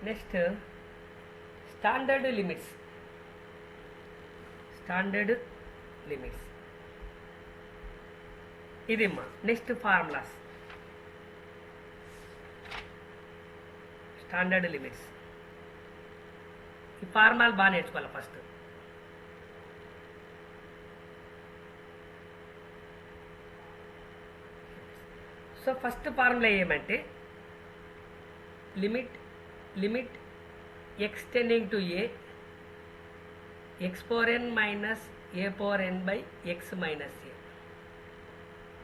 Next standard limits. Standard limits ఇది అమ్మా. Next formulas. Standard limits ఈ ఫార్ములాలు బాగా నేర్చుకోవాలి ఫస్ట్. సో ఫస్ట్ ఫార్ములా ఏమంటే limit x tending to a x power n minus a power n by x minus a.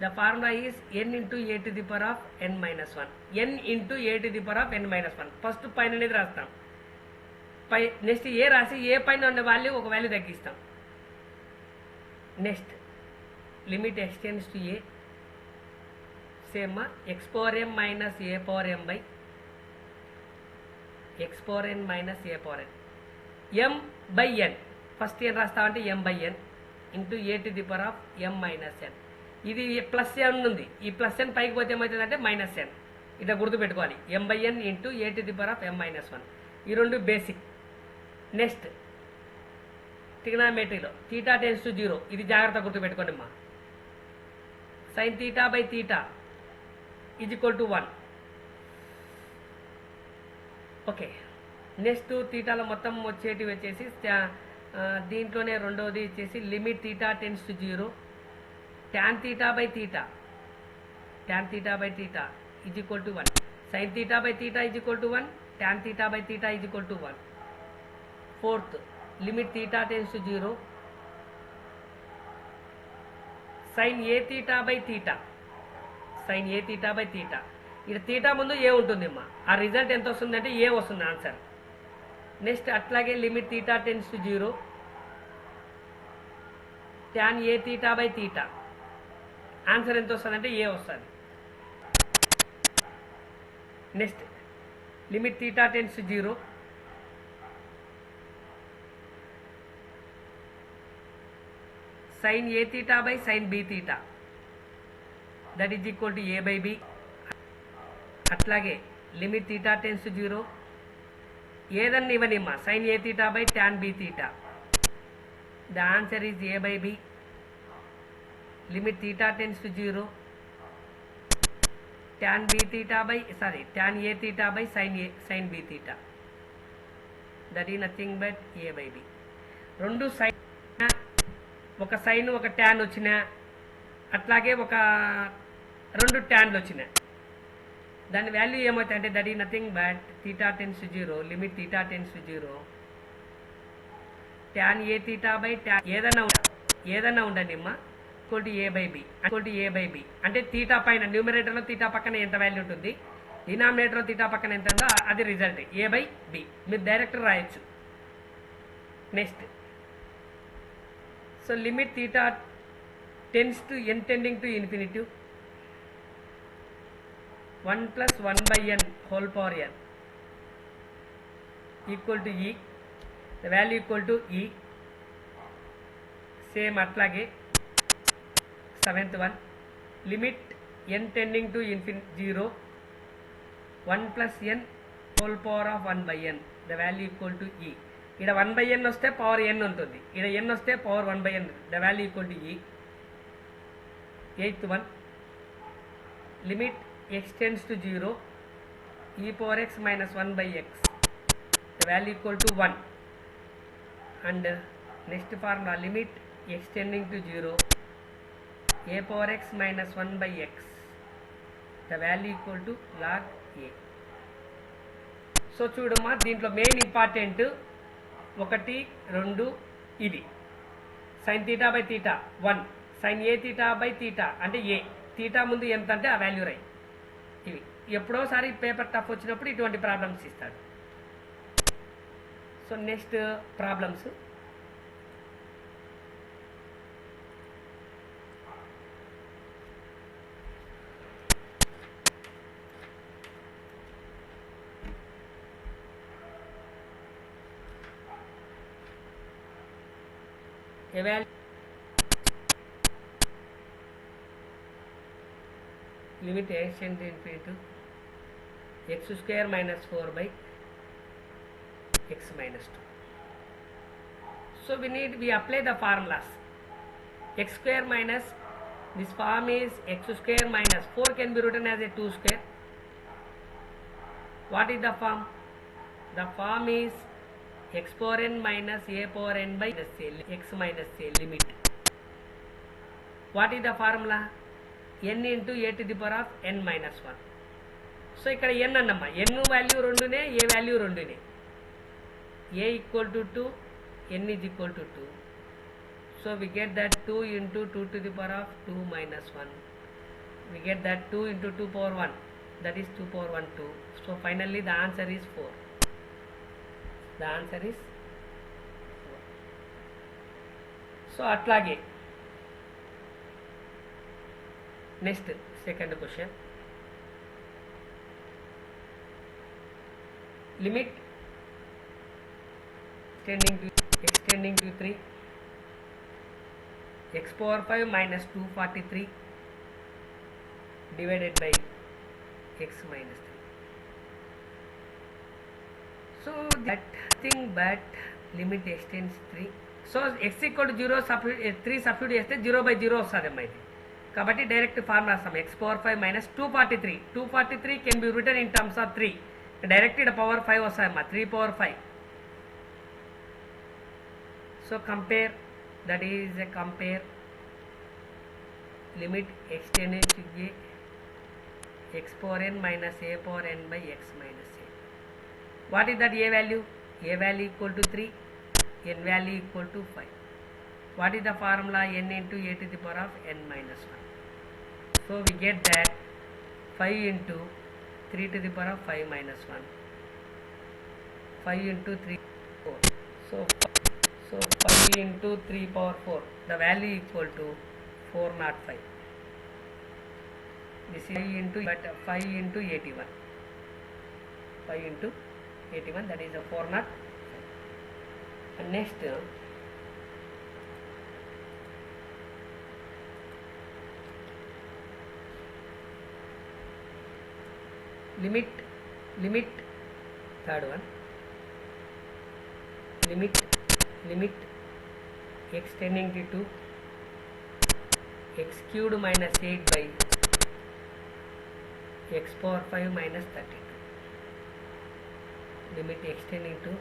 The formula is n into a to the power of n minus 1. n into a to the power of n minus 1. First పైన అనేది రాస్తాం. Next ఏ రాసి ఏ పైన ఉన్న value ఒక value తగ్గిస్తాం. Next limit x tends to a same x power m minus a power m by x power n minus a power n. M by n first ఏం రాస్తామంటే m by n into a to the power of m minus n. ఇది plus ఎన్ ఉంది. ఈ plus ఎన్ పైకి పోతే ఏమవుతుందంటే minus n. ఇట్లా గుర్తుపెట్టుకోవాలి. M by n into a to the power of m minus 1. ఈ రెండు బేసిక్. నెక్స్ట్ ట్రిగ్నామెట్రీలో థీటా టెన్స్ టు 0. ఇది జాగ్రత్త గుర్తుపెట్టుకోండి అమ్మా. Sine theta by theta is equal to 1. Okay. Next థీటాలో మొత్తం వచ్చేటివి వచ్చేసి దీంట్లోనే రెండవది వచ్చేసి limit theta tends to 0 tan theta by theta is equal to 1. Sin theta by theta is equal to 1. Tan theta by theta is equal to 1. Fourth, limit theta tends to 0. Sin a theta by theta. ఇక్కడ theta ముందు a ఉంటుంది అమ్మా. ఆ result ఎంత వస్తుందంటే a వస్తుంది answer. Next అట్లాగే limit theta tends to 0. tan a theta by theta answer ఎంత వస్తుందంటే ఏ వస్తుంది. Next limit theta tends 0 sine a theta by sine b theta that is equal to a by b. అట్లాగే limit theta tends 0 ఏదన్నా ఇవ్వనిమ్మా sine a theta by tan b theta. The answer is a by b. limit theta tends to 0 tan b theta by tan a theta by sin b theta that is nothing but a by b. రెండు sine ఒక sine ఒక tan వచ్చినా అట్లాగే ఒక రెండు ట్యాన్లు వచ్చినా దాని వాల్యూ ఏమవుతాయంటే that is nothing but theta tends to 0 limit theta tends to 0 tan a theta by tan ఏదన్నా ఉండండి అమ్మా equal to a by b అంటే థీటా పైన న్యూమరేటర్లో థీటా పక్కన ఎంత వాల్యూ ఉంటుంది, డినామినేటర్లో థీటా పక్కన ఎంత ఉందో అది రిజల్ట్ ఏ బై బి. మీరు డైరెక్ట్ రాయొచ్చు. Next so limit theta tends to n tending to infinity 1 + 1/n whole power n equal to e. The value equal to e. Same అట్లాగే seventh one limit n tending to 0 1 + n whole power of 1/n the value equal to e. ఇక్కడ 1/n వస్తే power n ఉంటుంది, ఇక్కడ n వస్తే power 1/n the value equal to e. Eighth one limit x tends to 0 e power x minus 1/x the value equal to 1. And next formula limit x tending to 0 a power x minus 1/x the value equal to log a. So చూడమ్మా దీంట్లో main important 1 2 ఇది sine theta by theta 1 sine a theta by theta అంటే a theta ముందు ఎంత అంటే ఆ value రై. ఇవి ఎప్పుడోసారి paper tough వచ్చినప్పుడు ఇటువంటి ప్రాబ్లమ్స్ ఇస్తాడు. So next problems limit x × x² - 4/, x minus 2. So we apply the formulas. X square minus, this form is x square minus 4 can be written as a 2 square. What is the form? The form is x power n minus a power n by x minus a limit. What is the formula? N into a to the power of n minus 1. So ఇక్కడ n అన్నమ్మా, n value రెండునే, a value రెండునే. a equal to 2, n is equal to 2. So we get that 2 into 2 to the power of 2 minus 1. We get that 2 into 2 power 1. That is 2 power 1, 2. So finally the answer is 4. The answer is 4. So atlage. Next, second question. Limit extending to 3, x power 5 minus 243 divided by x minus 3. So that thing, but limit extends 3. So x equal to 0 3 substitute చేస్తే 0 by 0 వస్తుంది అమ్మా ఇది. కాబట్టి direct formula రాస్తాం. x power 5 minus 243 can be written in terms of 3. Direct ఇక్కడ power 5 వస్తాయమ్మా, 3 power 5. So compare, that is a compare limit extending to a x power n minus a power n by x minus a. What is that a value? A value equal to 3, n value equal to 5. What is the formula? N into a to the power of n minus 1. So we get that 5 into 3 to the power of 5 minus 1. 5 into 3, 4. So 5 into 3 power 4. The value equal to 405. This is 5 into 81. 5 into 81, that is a 405. And next, limit third one, limit extending to 2, x cubed minus 8 by x power 5 minus 32. Limit extending to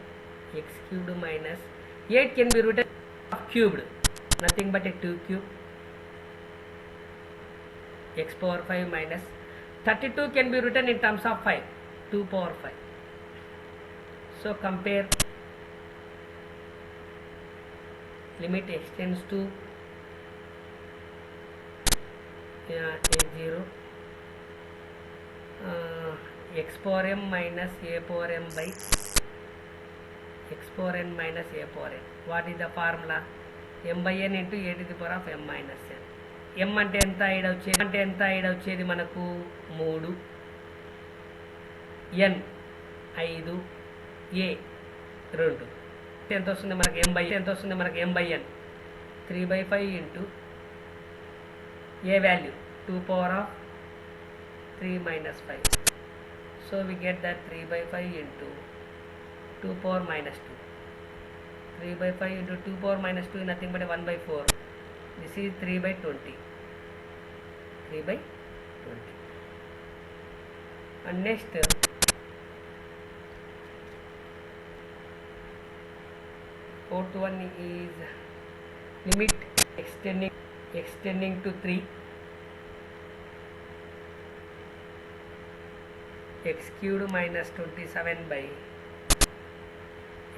x cubed minus 8 can be written cubed, nothing but a 2 cube. X power 5 minus 32 can be written in terms of 5, 2 power 5. So compare, limit extends to a0, x power m minus a power m by x power n minus a power n. What is the formula? m by n into a to the power of m minus n. m అంటే ఎంత ID వచ్చేది మనకు 3, n 5, a 2. ఎంత వస్తుంది మనకు m by n 3 by 5 into a value 2 power of 3 minus 5. So we get that 3 by 5 into 2 power minus 2. 3 by 5 into 2 power minus 2 is nothing but 1 by 4. This is 3 by 20. 3 by 20. And next, fourth one is limit extending to 3, x cubed minus 27 by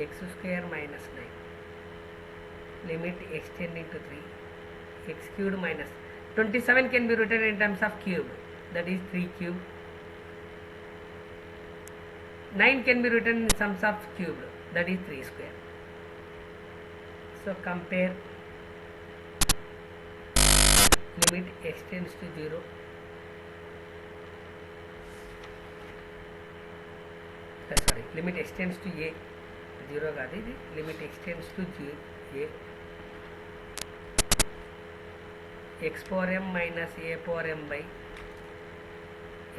x square minus 9. Limit extending to 3, x cubed minus 27 can be written in terms of cube, that is 3 cube. 9 can be written in terms of cube, that is 3 square. So compare, limit extends to 0, limit extends to a, 0 కాదు ఇది, limit extends to a, x power m minus a power m by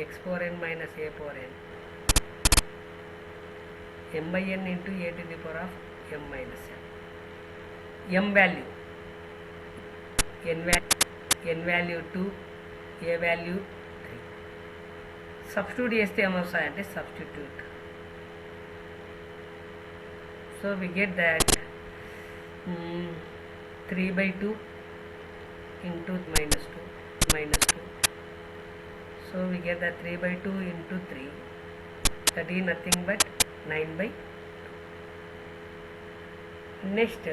x power n minus a power n, m by n into a to the power of m minus n. m value n value 2, a value 3. Substitute చేస్తే ఏమొస్తాయంటే substitute. So we get that 3/2 into minus 2. So we get that 3/2 into 3, that is nothing but 9/2. Next,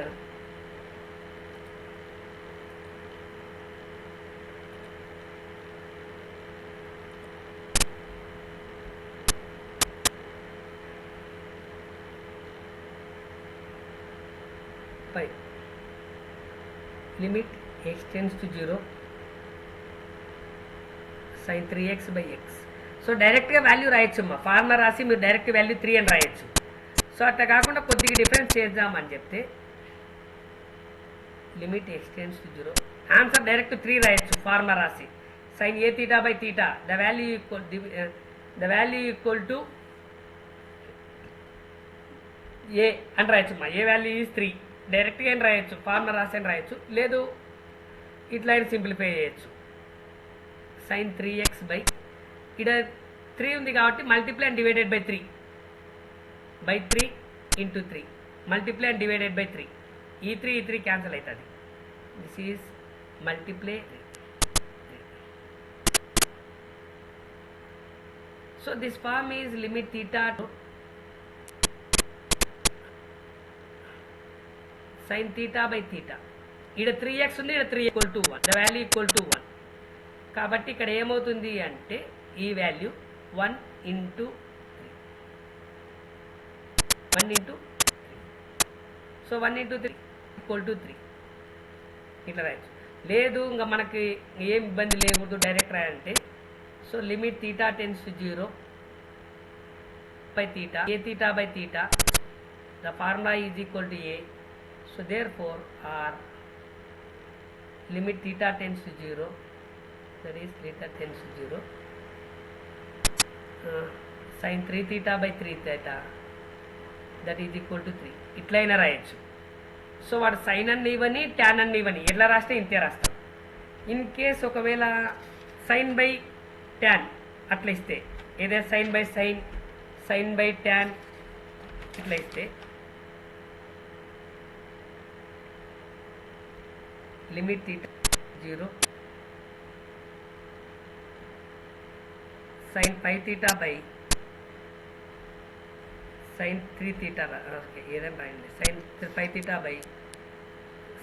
limit x tends to 0 sin 3x by x. So డైరెక్ట్గా value రాయొచ్చు అమ్మా, formula రాసి మీరు direct value 3 అని రాయొచ్చు. So అట్లా కాకుండా కొద్దిగా డిఫరెన్స్ చేద్దామని చెప్తే limit x tends to 0, answer direct 3 రాయొచ్చు ఫార్ములా రాసి. sin a theta by theta the value equal to a అని రాయొచ్చు అమ్మా. ఏ వాల్యూ ఈజ్ 3 డైరెక్ట్గా అని రాయొచ్చు, ఫార్ములా రాసి అని రాయొచ్చు, లేదు ఇట్లా సింప్లిఫై చేయొచ్చు. sin 3x by ఇక్కడ 3 ఉంది కాబట్టి multiply and divided by 3 into 3 multiply and divided by 3. ఈ 3 క్యాన్సిల్ అవుతుంది. This is multiply. So this form is limit theta to sin theta by theta. ఇక్కడ 3x ఉంది, ఇక్కడ 3 equal to 1, the value equal to 1. కాబట్టి ఇక్కడ ఏమవుతుంది అంటే ఈ value 1 into 3. So 1 into 3 equal to 3 ఇట్లా రాయచ్చు. లేదు ఇంకా మనకి ఏం ఇబ్బంది లేకూడదు డైరెక్ట్ రాయాలంటే, so limit theta tends to 0 by theta, a theta by theta, the formula is equal to a. So therefore our limit theta tends to 0, that is theta tends to 0, sin 3 theta by 3 theta, that is equal to 3. ఇట్లయినా రాయొచ్చు. So వాడు sign అన్ని ఇవ్వని tan అన్ని ఇవ్వని ఎట్లా రాస్తే ఇంతే రాస్తాం. ఇన్ కేస్ ఒకవేళ సైన్ బై ట్యాన్ అట్లా ఇస్తే, ఏదైనా sine by sine, sine by tan ఇట్లా ఇస్తే limit theta 0 sin 5 theta by sin 3 theta, okay ఏదైనా రాయండి, sin 5 theta by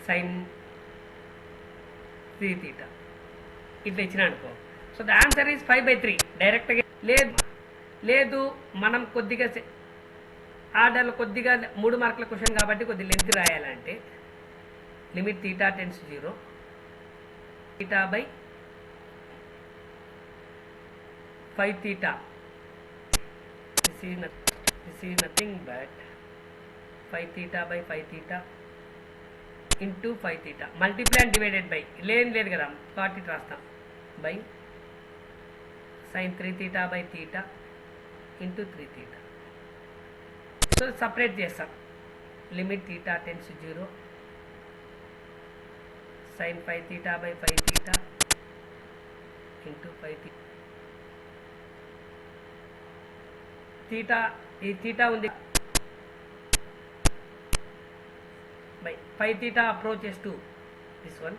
sin 3 theta ఇట్లా ఇచ్చిన అనుకో. సో ద ఆన్సర్ ఈజ్ 5/3 డైరెక్ట్గా. లేదు మనం కొద్దిగా ఆర్డర్లో కొద్దిగా 3 మార్కుల క్వశ్చన్ కాబట్టి కొద్దిగా లెంత్ రాయాలంటే limit theta tends to 0, theta by 5 theta, this is nothing but 5 theta by 5 theta into 5 theta multiply and divided by లేదు కదా కాబట్టి రాస్తాం by sin 3 theta by theta into 3 theta. So separate చేస్తాం. Limit theta tends to 0 sin 5 theta by 5 theta into 5 theta. theta ఈ theta ఉంది by 5 theta approaches to this one.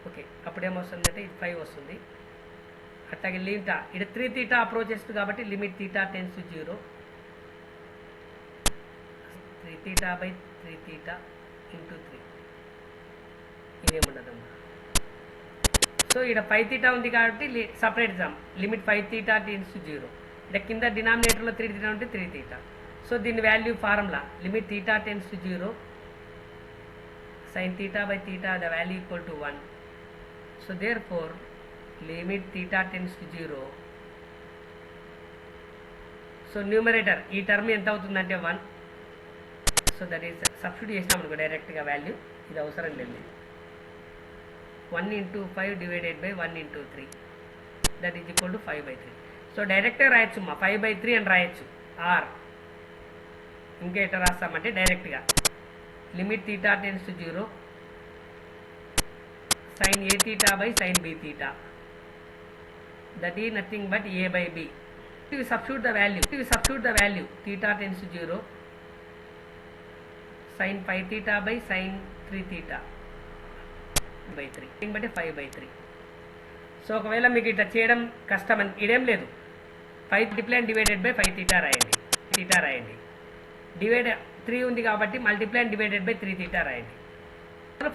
Okay అప్పుడేమొస్తుందంటే ఇది 5 వస్తుంది. అట్లాగే లిమిట్ ఇక్కడ 3 theta approaches to కాబట్టి limit theta tends to 0, 3 theta by 3 theta into 3. ఇదేముండదమ్మా. So ఇక్కడ 5 theta ఉంది కాబట్టి సపరేట్ చేద్దాం. లిమిట్ 5 theta tends to 0, ఇక్కడ కింద డినామినేటర్లో 3 theta ఉంటే 3 theta. సో దీని value formula limit theta tends to 0 sin theta by theta the value equal to 1. So therefore limit theta tends to 0. So numerator ఈ term ఎంత అవుతుందంటే 1. So that is substitute చేసినాం అనుకో డైరెక్ట్గా వాల్యూ, ఇది అవసరం లేదు. 1 into 5 divided by 1 into 3, that is equal to 5/3. So డైరెక్ట్గా రాయొచ్చు మా 5/3 అని రాయొచ్చు. ఆర్ ఇంకా ఎట్లా రాస్తామంటే డైరెక్ట్గా limit theta tense to 0 sin a theta by sin b theta, that is nothing but a by b. We substitute the value theta tends to 0 sin 5 theta by sin 3 theta by 3, nothing but 5/3. So ఒకవేళ మీకు ఇట్లా చేయడం కష్టం అని ఇదేం లేదు, 5 మల్టిప్లైన్ divided by 5 theta రాయండి. Divide 3 ఉంది కాబట్టి మల్టిప్లైన్ డివైడెడ్ బై 3 theta రాయండి.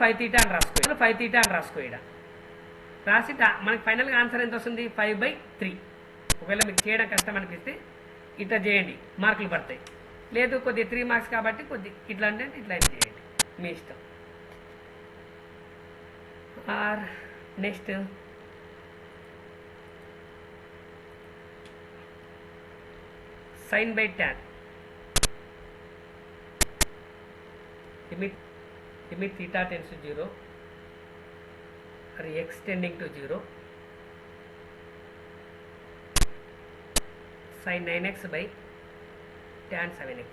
5 theta అని రాసుకో. ఇక్కడ రాసి మనకి ఫైనల్గా ఆన్సర్ ఎంత వస్తుంది? 5/3. ఒకవేళ మీకు చేయడం కష్టం అనిపిస్తే ఇట్లా చేయండి, మార్కులు పడతాయి. లేదు కొద్ది 3 మార్క్స్ కాబట్టి కొద్ది ఇట్లా అంటే ఇట్లా చేయండి, మీ ఇష్టం. Or next sin by tan, limit theta tends to 0 or x tending to 0 sin 9x by tan 7x,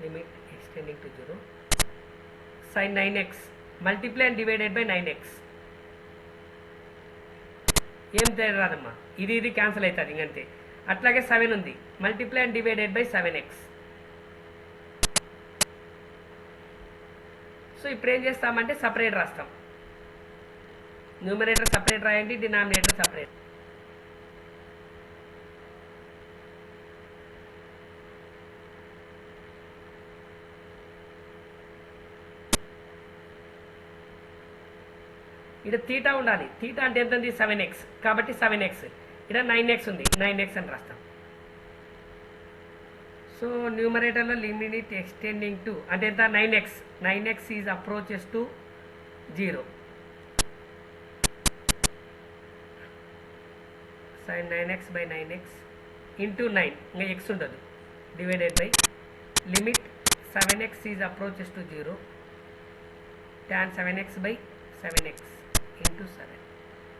limit x tending to 0 sin 9x multiply and divided by 9x. ఏం తేడా రాదమ్మా, ఇది క్యాన్సిల్ అవుతుంది ఇంకంతే. అట్లాగే 7 ఉంది, multiply and divided by 7x. So ఇప్పుడు ఏం చేస్తామంటే సపరేట్ రాస్తాం. న్యూమరేటర్ సపరేట్ రాయండి, డినామినేటర్ సపరేట్. ఇక్కడ తీటా ఉండాలి. తీటా అంటే ఎంత ఉంది? 7x, కాబట్టి 7x. ఇక్కడ 9x ఉంది, 9x అని రాస్తాం. సో న్యూమరేటర్లో లిమిట్ ఎక్స్టెండింగ్ టు అంటే ఎంత? 9x. 9x is approaches to 0 sin 9x by 9x into 9, ఇంకా x ఉండదు, divided by limit 7x is approaches to 0 tan 7x by 7x into 7.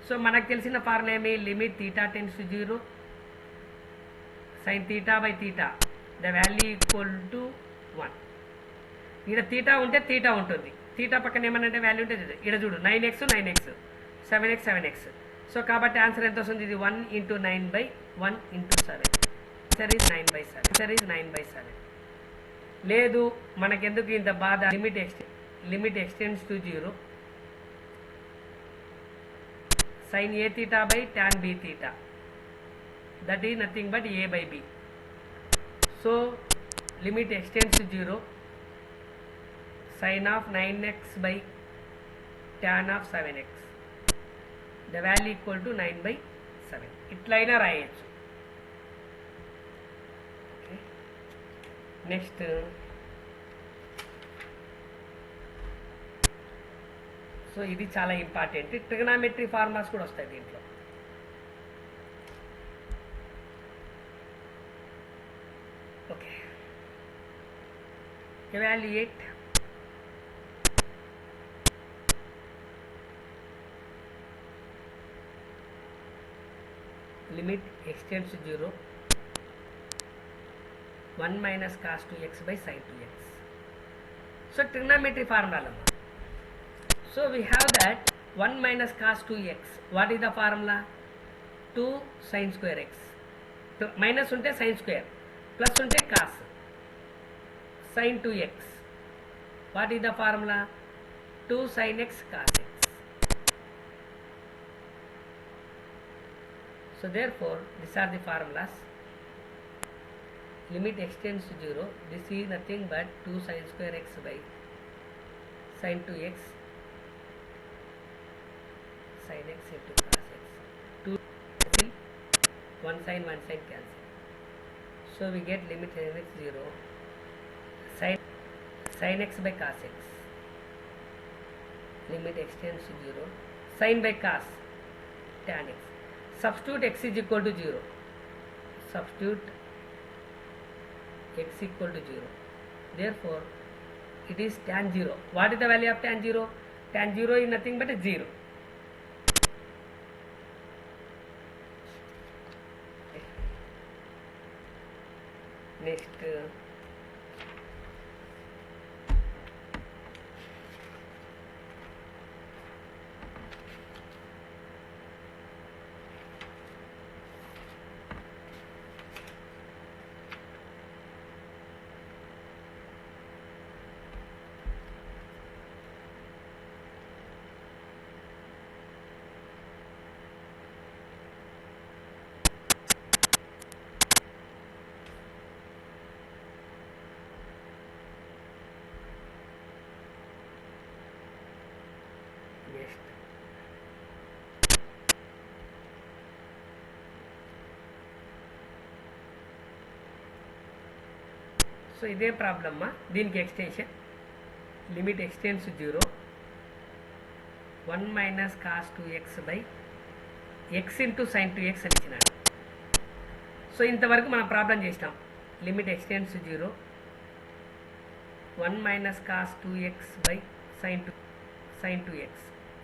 So మనకు తెలిసిన ఫార్ములా ఏమి? Limit theta tense to 0 sin theta by theta the value equal to 1. ఇక్కడ theta ఉంటే theta ఉంటుంది, theta పక్కన ఏమనంటే వాల్యూ ఉంటుంది. ఇక్కడ చూడు 9x 9x 7x 7x. So కాబట్టి ఆన్సర్ ఎంత వస్తుంది? ఇది 1 into 9 by 1 into 7. Answer is 9/7. లేదు మనకెందుకు ఇంత బాధ? Limit extends to 0 sin a theta by tan b theta, that is nothing but a by b. So limit extends to 0 sin of 9x by tan of 7x, the value equal to 9/7. ఇట్లయినా రాయొచ్చు. Okay, next so ఇది చాలా important. Trigonometry formulas కూడా వస్తాయి దీంట్లో. Okay, evaluate limit extends to 0 1 minus cos 2x by sin 2x. So trigonometry formula. So we have that 1 minus cos 2x. What is the formula? 2 sin square x. Minus unte sin square, plus unte cos sin 2x. What is the formula? 2 sin x cos x. So therefore these are the formulas. Limit extends to 0. This is nothing but 2 sin square x by sin 2x sin x into cos x. 2 cancel, 1 sin cancel. So we get limit sin x 0 sin x by cos x. Limit extends to 0 sin by cos tan x. Substitute x is equal to 0. Substitute x equal to 0. Therefore it is tan 0. What is the value of tan 0? Tan 0 is nothing but a 0. Next, so ఇదే ప్రాబ్లమ్మా. దీనికి extension limit x tends 0 1 minus cos 2x by x into sine 2x అని ఇచ్చినాడు. So ఇంతవరకు మనం problem చేసినాం. Limit x tends 0 1 minus cos 2x by sine 2x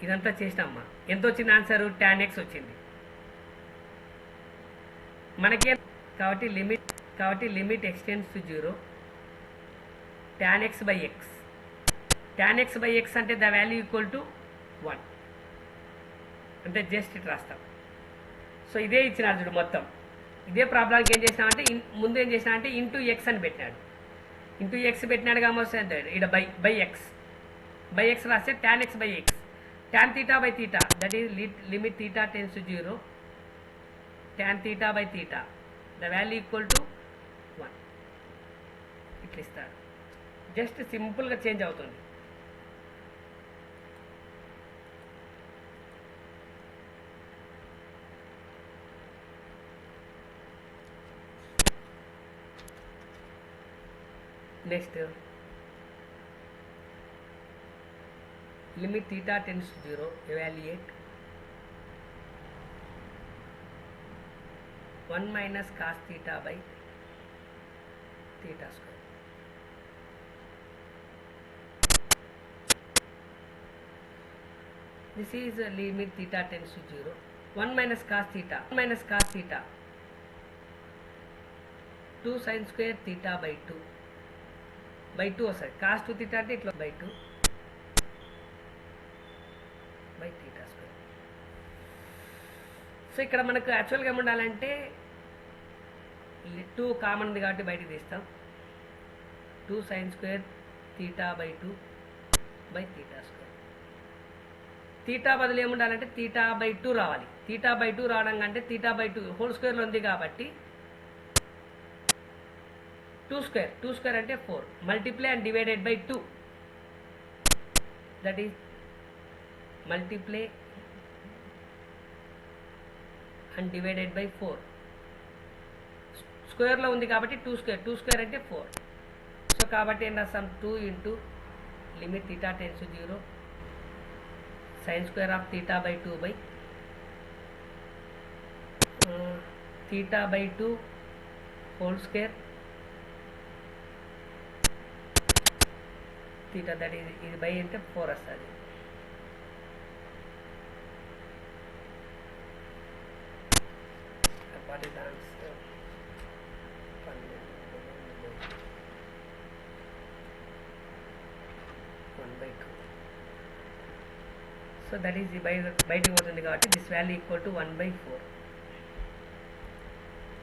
ఇదంతా చేసినామ్మా. ఎంత వచ్చింది ఆన్సర్? tan x వచ్చింది మనకే. కాబట్టి limit x tends 0 tan x by x. tan x by x అంటే ద వాల్యూ ఈక్వల్ టు 1 అంటే జస్ట్ ఇట్ రాస్తాం. సో ఇదే ఇచ్చినాడు చూడు మొత్తం. ఇదే ప్రాబ్లంకి ఏం చేసినామంటే ముందు ఏం చేసినామంటే ఇంటూ ఎక్స్ అని పెట్టినాడు. ఇంటూ ఎక్స్ పెట్టినాడు కాబట్టి ఇక్కడ బై ఎక్స్ రాస్తే tan x by x. tan theta by theta, that is limit theta tends to 0 tan theta by theta, the value equal to 1. ఇట్లా ఇస్తాడు. జస్ట్ సింపుల్గా చేంజ్ అవుతుంది. Next limit theta tends to 0, evaluate 1 minus cos theta by theta square. This is a limit theta tends to 0 1 minus cos theta 2 sin square theta by 2 వస్తుంది. cos 2 theta అంటే ఇట్లా by 2 by theta square. So ఇక్కడ మనకు యాక్చువల్గా ఏముండాలంటే 2 common ఉంది కాబట్టి బయటకు తీస్తాం. 2 sin square theta by 2 by theta square. Theta బదులు ఏముండాలంటే తీటా బై 2 రావాలి. తీటా బై 2 రావడం కంటే తీటా బై 2 హోల్ స్క్వేర్లో ఉంది కాబట్టి 2 స్క్వేర్ అంటే 4 multiply and divided by 2, that is multiply and divided by 4. స్క్వేర్లో ఉంది కాబట్టి 2 స్క్వేర్ అంటే 4. సో కాబట్టి ఏం రాస్తాం 2 into limit theta tends to 0 sin square of theta by 2 by theta by 2 whole square theta, that is ఇది by అంటే 4 వస్తుంది. What is the answer? 1/2. So that is బయటికి పోతుంది కాబట్టి దిస్ వాల్యూ ఈక్వల్ టు 1/4.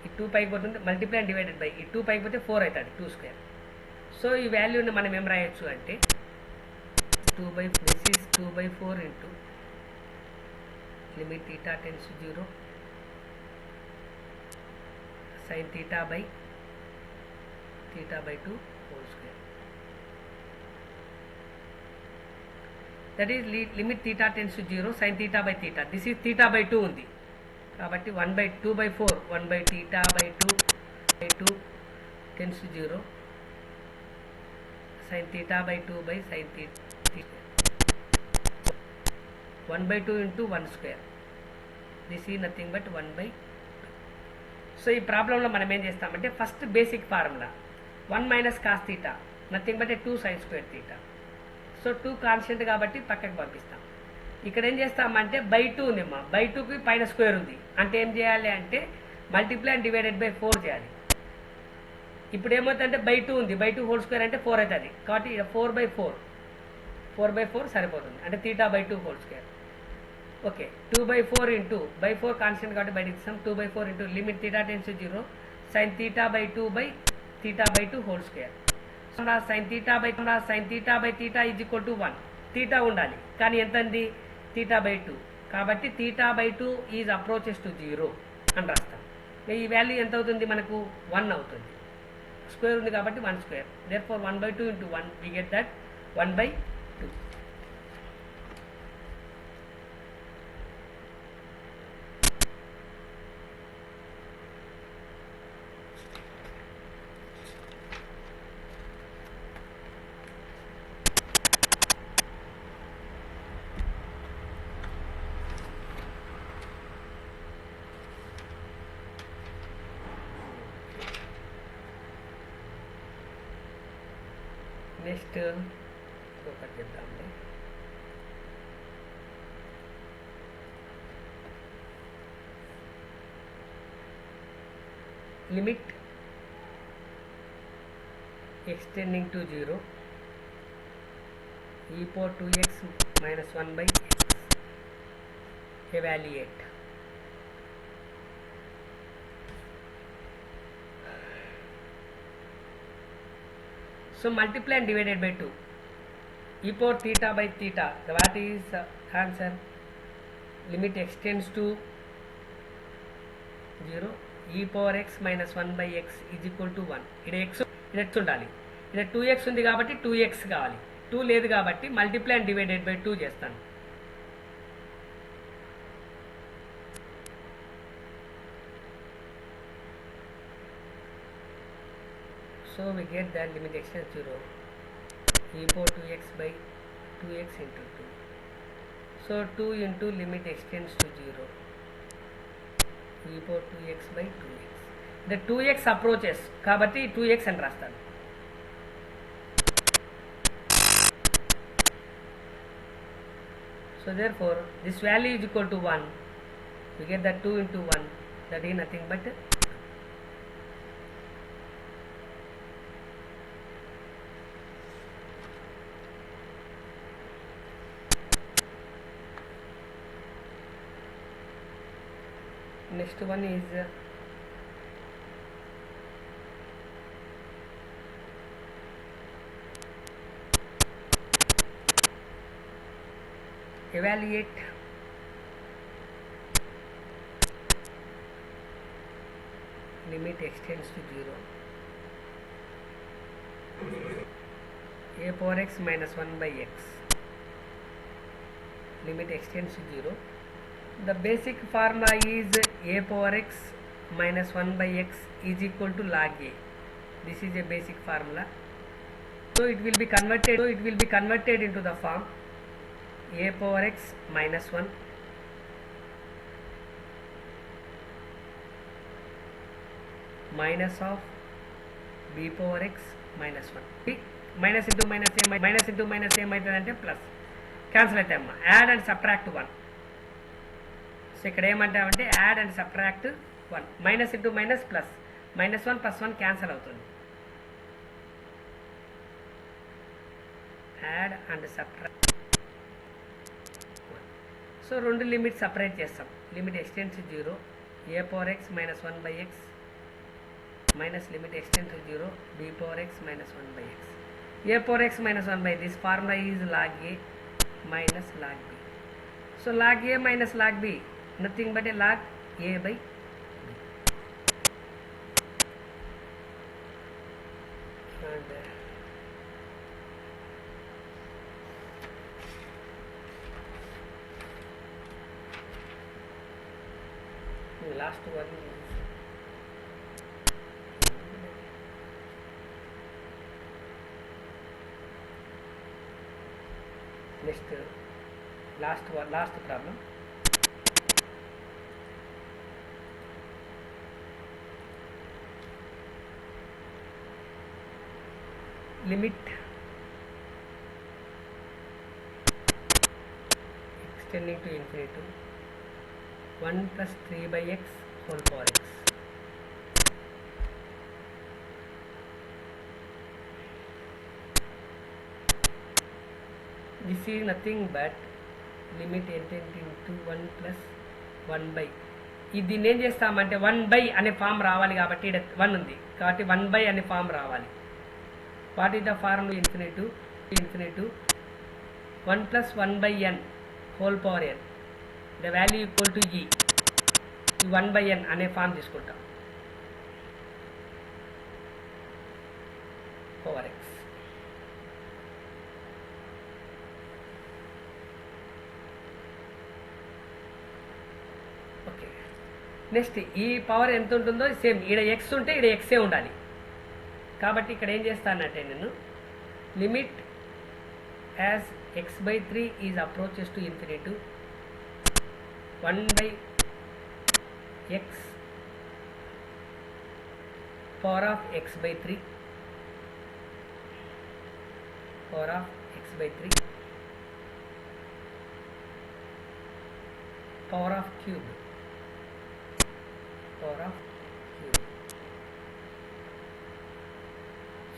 ఈ 2 పైకి పోతుంది మల్టిప్లై అండ్ డివైడెడ్ బై ఈ 2 పైకి పోతే 4 అవుతుంది 2 స్క్వేర్. సో ఈ వాల్యూని మనం ఏం రాయొచ్చు అంటే 2/4 this is 2/4 into limit theta tends to 0 sin theta by 2 whole square. That is limit theta tends to 0 sin theta by theta. This is theta by 2 ఉంది కాబట్టి 2/4 1/theta by 2 tends to 0 sin theta by 2 by sin theta 1/2 into 1 square. This is nothing but 1/2. So ఈ ప్రాబ్లంలో మనం ఏం చేస్తామంటే first basic formula 1 minus cos theta nothing but 2 sin square theta. So 2 constant కాబట్టి పక్కకి పంపిస్తాం. ఇక్కడ ఏం చేస్తామంటే బై 2 ఉందమ్మా, బై 2కి పైన స్క్వేర్ ఉంది అంటే ఏం చేయాలి అంటే మల్టిప్లై అండ్ డివైడెడ్ బై 4 చేయాలి. ఇప్పుడు ఏమవుతుందంటే బై 2 ఉంది, బై 2 హోల్ స్క్వేర్ అంటే 4 అవుతుంది కాబట్టి 4/4 సరిపోతుంది అంటే theta by 2 whole square. Okay, 2/4 into by 4 constant కాబట్టి బయటకి ఇస్తాం. 2/4 into limit theta tends 0 sin theta by 2 whole square. sin theta by theta is equal to 1. Theta ఉండాలి కానీ ఎంత ఉంది తీటా బై 2 కాబట్టి theta by 2 is approaches to 0 అని రాస్తాం. ఈ వాల్యూ ఎంత అవుతుంది మనకు 1 అవుతుంది. స్క్వేర్ ఉంది కాబట్టి 1 square. Therefore 1/2 into 1 we get that 1/2. Next ఒకటి చెప్తామండి. Limit extending to 0 e power 2x minus 1/x. Evaluate. So multiply and divided by 2. E power theta by theta. What is answer? Limit extends to 0. E power x minus 1/x is equal to 1. ఇది x ఉండాలి. ఇది 2x ఉంది కాబట్టి 2x కావాలి. 2 లేదు కాబట్టి multiply and divided by 2 చేస్తాను. So we get that limit extends to 0. E power 2x by 2x into 2. So 2 into limit extends to 0. E power 2x by 2x. The 2x approaches కాబట్టి 2x అని రాస్తాను. So therefore this value is equal to 1. We get that 2 into 1, that is nothing but next one is evaluate limit extends to 0. A power x minus 1/x. Limit extends to 0. The basic formula is a power x minus 1/x is equal to log a. This is a basic formula. So it will be converted into the form a power x minus 1 minus of b power x minus 1. Minus into minus ఏమైతుందంటే plus cancel అయితే అమ్మా add and subtract 1. So ఇక్కడ ఏమంటామంటే add and subtract 1. Minus into minus plus, -1 + 1 cancel అవుతుంది. Add and subtract 1. So రెండు limit separate చేస్తాం. Limit x tends 0 a power x minus 1/x minus limit extends to 0 b power x minus 1/x. A power x minus 1/, this formula is log a minus log b. So log a minus log b, nothing but a log a by b. And last one is next last problem. Limit extending to infinity 1 plus 3 by x whole power x. This is nothing but limit extending to 1 plus 1 by. దీన్ని ఏం చేస్తామంటే 1 by అనే form రావాలి కాబట్టి ఇక్కడ 1 ఉంది కాబట్టి 1 by అనే ఫామ్ రావాలి. What is the form infinity 1 plus 1 by n whole power n, the value equal to e. 1 by n అనే ఫామ్ తీసుకుంటాం పవర్ x. ఓకే, నెక్స్ట్ ఈ పవర్ ఎంత ఉంటుందో సేమ్ ఇక్కడ x ఉంటే ఇక్కడ xే ఉండాలి కాబట్టి ఇక్కడ ఏం చేస్తానంటే నేను limit as x by 3 is approaches to infinity 1 by x power of x by 3 power of x by 3 power of cube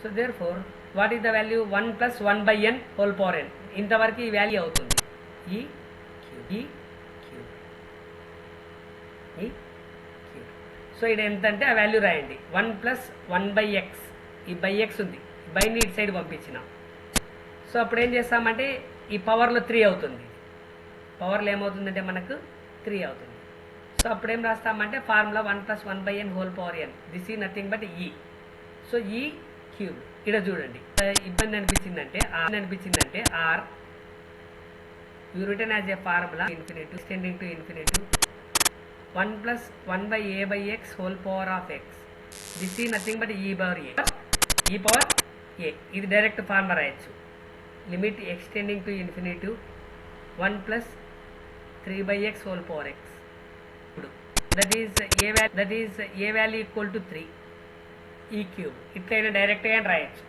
so therefore what is the value 1 plus 1 by n whole power n ఇంతవరకు ఈ value అవుతుంది ఈ cube. So ఇది ఎంత అంటే ఆ value రాయండి 1 plus 1 by x. ఈ బై ఎక్స్ ఉంది, బైని ఇటు సైడ్ పంపించిన. సో అప్పుడు ఏం చేస్తామంటే ఈ పవర్లో 3 అవుతుంది. పవర్లో ఏమవుతుందంటే మనకు 3 అవుతుంది. సో అప్పుడు ఏం రాస్తామంటే formula 1 plus 1 by n whole power n. This is nothing but e. So e cube ఇక్కడ చూడండి ఇబ్బంది అనిపించిందంటే or you return as a formula infinity x tending to infinity 1 plus 1 by a by x whole power of x. This is nothing but ఈ power ఏ. ఇది direct formula రాయొచ్చు. Limit extending to infinity 1 plus 3 by x whole power x. That is a value equal to 3 ఈ cube. ఇట్లయినా డైరెక్ట్గా రాయొచ్చు.